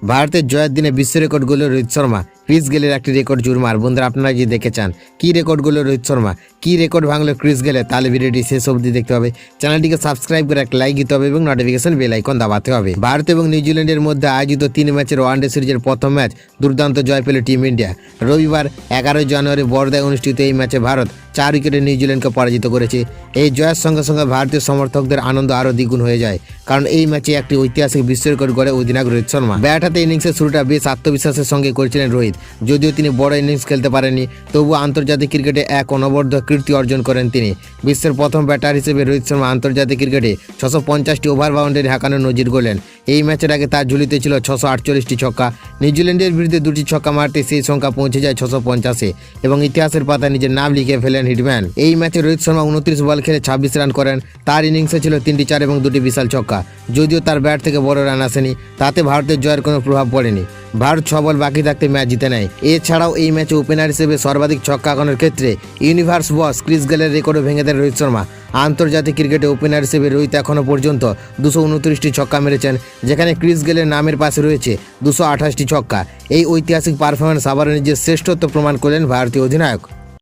ভারতের জয়ের দিনে বিশ্ব রেকর্ড গড়ল রোহিত শর্মা। ক্রিস গেলের একটি রেকর্ড জুরমার। বন্ধুরা, আপনারা যদি দেখতে চান কি রেকর্ড গড়ল রোহিত শর্মা, কি রেকর্ড ভাঙলো ক্রিস গেলে, তাহলে ভিডিওটি শেষ অবধি দেখতে হবে। চ্যানেলটিকে সাবস্ক্রাইব করে একটা লাইক দিতে হবে এবং নোটিফিকেশন বেল আইকন দাবাতে হবে। ভারত এবং নিউজিল্যান্ডের মধ্যে আয়োজিত 3 ম্যাচের ওয়ানডে সিরিজের প্রথম ম্যাচ দুর্দান্ত জয় পেল টিম ইন্ডিয়া। রবিবার 11 জানুয়ারি বড়দায় অনুষ্ঠিত এই ম্যাচে ভারত 4 উইকেটে নিউজিল্যান্ডকে পরাজিত করেছে। এই জয়ের সঙ্গে সঙ্গে ভারতীয় সমর্থকদের আনন্দ আরও দ্বিগুণ হয়ে যায়, কারণ এই ম্যাচে একটি ঐতিহাসিক বিশ্ব রেকর্ড গড়ে অধিনায়ক রোহিত শর্মা। ব্যাট হাতে ইনিংসের শুরুটা বেশ আত্মবিশ্বাসের সঙ্গে করেছিলেন রোহিত। যদিও তিনি বড় ইনিংস খেলতে পারেননি, তবুও আন্তর্জাতিক ক্রিকেটে এক অনবদ্য কীর্তি অর্জন করেন তিনি। বিশ্বের প্রথম ব্যাটার হিসেবে রোহিত শর্মা আন্তর্জাতিক ক্রিকেটে 650টি ওভার বাউন্ডারি হাঁকানোর নজির গড়লেন। এই ম্যাচের আগে তার ঝুলিতে ছিল 648টি ছক্কা। নিউজিল্যান্ডের বিরুদ্ধে 2টি ছক্কা মারতে সেই সংখ্যা পৌঁছে যায় 650-এ এবং ইতিহাসের পাতায় নিজের নাম লিখে ফেলেন হিটম্যান। এই ম্যাচে রোহিত শর্মা 29 বল খেলে 26 রান করেন। তার ইনিংসে ছিল 3টি 4 এবং 2টি বিশাল ছক্কা। যদিও তার ব্যাট থেকে বড় রান আসেনি, তাতে ভারতের জয়ের কোনো প্রভাব পড়েনি। ভারত 6 বল বাকি থাকতে ম্যাচ জিতে নেয়। এছাড়াও এই ম্যাচে ওপেনার হিসেবে সর্বাধিক ছক্কা হাঁকানোর ক্ষেত্রে ইউনিভার্স বস ক্রিস গেলের রেকর্ডও ভেঙে দেন রোহিত শর্মা। আন্তর্জাতিক ক্রিকেটে ওপেনার হিসেবে রোহিত এখনও পর্যন্ত 229টি ছক্কা মেরেছেন, যেখানে ক্রিস গেলের নামের পাশে রয়েছে 228টি ছক্কা। এই ঐতিহাসিক পারফরম্যান্স আবারও নিজের শ্রেষ্ঠত্ব প্রমাণ করলেন ভারতীয় অধিনায়ক।